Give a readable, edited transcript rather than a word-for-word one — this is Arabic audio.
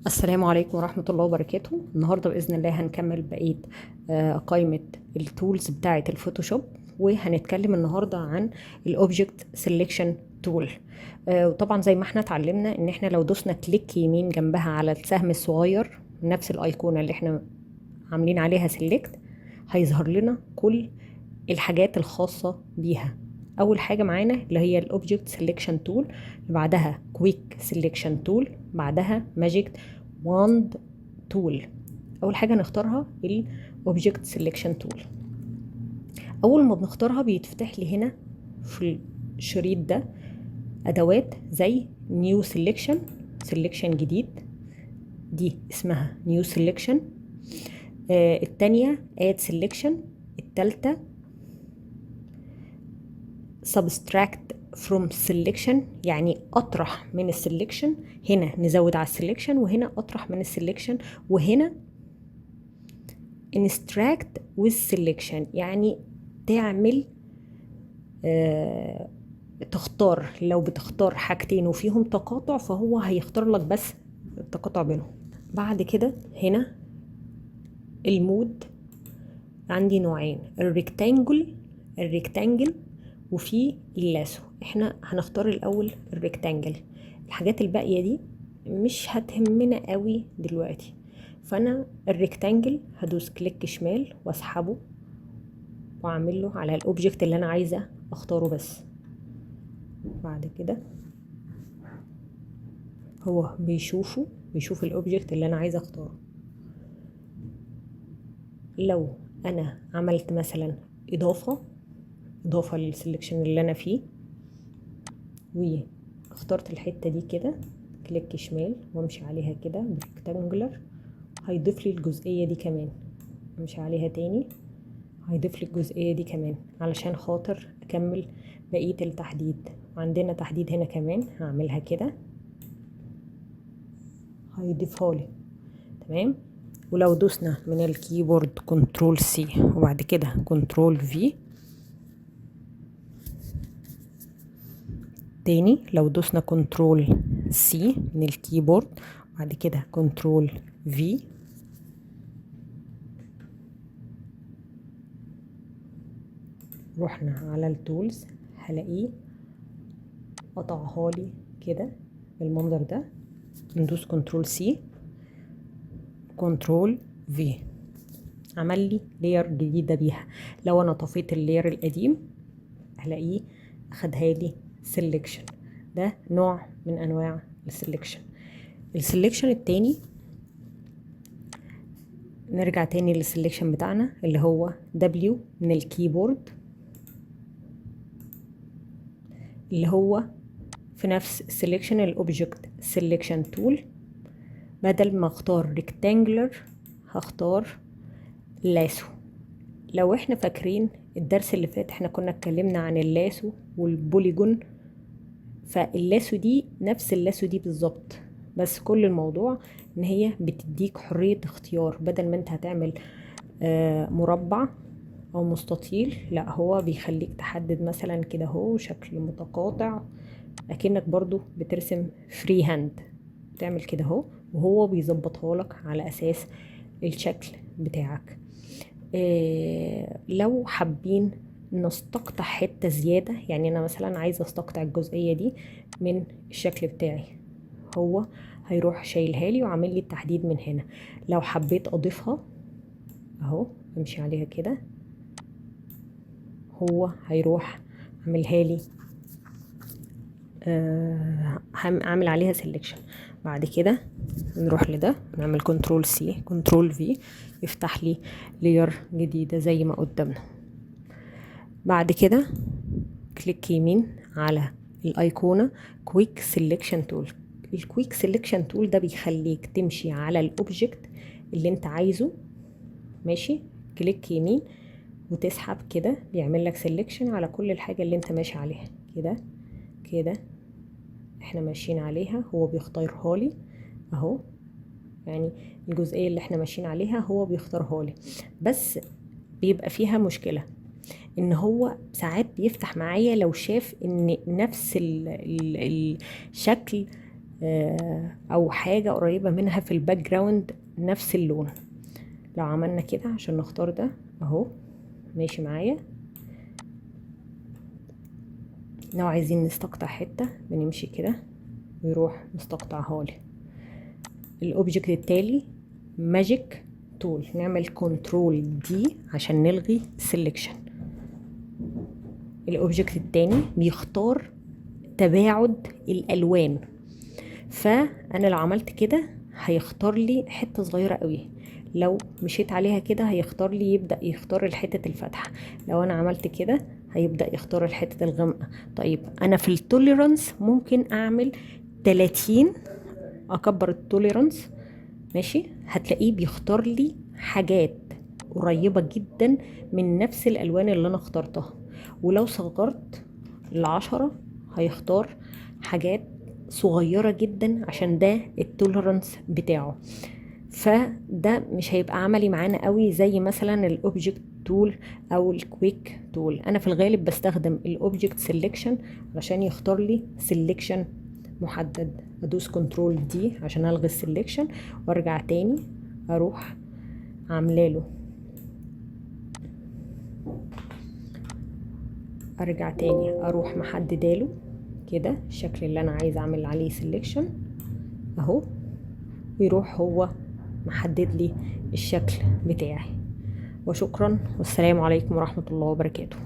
السلام عليكم ورحمة الله وبركاته. النهاردة بإذن الله هنكمل بقية قائمة التولز بتاعة الفوتوشوب، وهنتكلم النهاردة عن الأوبجكت سيلكشن تول. وطبعا زي ما احنا اتعلمنا ان احنا لو دوسنا كليك يمين جنبها على السهم الصغير، نفس الأيقونة اللي احنا عاملين عليها سيلكت، هيظهر لنا كل الحاجات الخاصة بيها. اول حاجه معانا اللي هي الاوبجكت سيلكشن تول، بعدها كويك سيلكشن تول، بعدها ماجيك واند تول. اول حاجه نختارها الاوبجكت سيلكشن تول. اول ما بنختارها بيتفتح لي هنا في الشريط ده ادوات زي نيو سيلكشن، سيلكشن جديد، دي اسمها نيو سيلكشن. التانية اد سيلكشن، التالتة subtract from selection، يعني اطرح من السلكشن. هنا نزود على السلكشن، وهنا اطرح من السلكشن، وهنا instruct with selection، يعني تعمل تختار. لو بتختار حاجتين وفيهم تقاطع فهو هيختار لك بس التقاطع بينهم. بعد كده هنا المود عندي نوعين، الريكتانجل وفي اللاسو. احنا هنختار الاول الريكتانجل، الحاجات الباقيه دي مش هتهمنا قوي دلوقتي. فانا الريكتانجل هدوس كليك شمال واسحبه واعمل له على الاوبجكت اللي انا عايزه اختاره بس. بعد كده هو بيشوف الاوبجكت اللي انا عايزه اختاره. لو انا عملت مثلا اضافه للسلكشن اللي انا فيه واخترت الحته دي كده، كليك شمال وامشي عليها كده بريكتانجولار، هيضيف لي الجزئيه دي كمان. امشي عليها تاني هيضيف لي الجزئيه دي كمان علشان خاطر اكمل بقيه التحديد. وعندنا تحديد هنا كمان هعملها كده هيضيفها لي. تمام. ولو دوسنا من الكيبورد كنترول سي وبعد كده كنترول في تاني، لو دوسنا كنترول سي من الكيبورد بعد كده كنترول في، رحنا على التولز هلاقيه قطعها لي كده بالمنظر ده. ندوس كنترول سي كنترول في، عمل لي لير جديدة بيها. لو انا طفيت اللير القديم هلاقيه اخدها لي سيلكشن. ده نوع من انواع السيلكشن. السيلكشن التاني، نرجع تاني للسيلكشن بتاعنا اللي هو W من الكيبورد، اللي هو في نفس سيلكشن الاوبجكت سيلكشن تول. بدل ما اختار ريكتانجلر هختار لاسو. لو احنا فاكرين الدرس اللي فات احنا كنا اتكلمنا عن اللاسو والبوليجون، فاللاسو دي نفس اللاسو دي بالظبط، بس كل الموضوع ان هي بتديك حرية اختيار. بدل ما انت هتعمل مربع او مستطيل، لا هو بيخليك تحدد مثلا كده اهو شكل متقاطع، اكنك برضو بترسم فري هاند، تعمل كده اهو وهو بيظبطها لك على اساس الشكل بتاعك. لو حابين نستقطع حتة زيادة، يعني انا مثلا عايزة استقطع الجزئية دي من الشكل بتاعي، هو هيروح شايلها لي وعامل لي التحديد من هنا. لو حبيت اضيفها اهو امشي عليها كده، هو هيروح عاملها لي هعمل عليها سيلكشن. بعد كده نروح لده نعمل كنترول سي كنترول في، يفتح لي لير جديدة زي ما قدامنا. بعد كده كليك يمين على الايقونة كويك سيلكشن تول. الكويك سيلكشن تول ده بيخليك تمشي على الاوبجكت اللي انت عايزه، ماشي، كليك يمين وتسحب كده بيعمل لك سيلكشن على كل الحاجة اللي انت ماشي عليها. كده كده احنا ماشيين عليها هو بيختارها لي اهو، يعني الجزئية اللي احنا ماشيين عليها هو بيختارها لي. بس بيبقى فيها مشكلة ان هو ساعات بيفتح معايا لو شاف ان نفس الشكل او حاجة قريبة منها في الباك جراوند نفس اللون. لو عملنا كده عشان نختار ده اهو ماشي معايا. لو عايزين نستقطع حتة بنمشي كده ويروح مستقطعها لي. الاوبجكت التالي ماجيك تول، نعمل كنترول دي عشان نلغي سيلكشن. الاوبجكت التاني بيختار تباعد الالوان، فانا لو عملت كده هيختار لي حته صغيره قوي، لو مشيت عليها كده هيختار لي، يبدا يختار الحته الفاتحه. لو انا عملت كده هيبدا يختار الحته الغامقه. طيب انا في التوليرانس ممكن اعمل 30، اكبر التوليرانس ماشي، هتلاقيه بيختار لي حاجات قريبة جدا من نفس الالوان اللي انا اخترتها. ولو صغرت ل10 هيختار حاجات صغيرة جدا عشان ده التولرانس بتاعه. فده مش هيبقى عملي معانا قوي زي مثلا الاوبجكت تول او الكويك تول. انا في الغالب بستخدم الاوبجكت سيلكشن علشان يختار لي سيلكشن محدد. ادوس كنترول دي عشان الغي السيلكشن وارجع تاني اروح عاملاله، ارجع تاني اروح محدداله كده الشكل اللي انا عايزه اعمل عليه سيلكشن اهو، ويروح هو محدد لي الشكل بتاعي. وشكرا والسلام عليكم ورحمة الله وبركاته.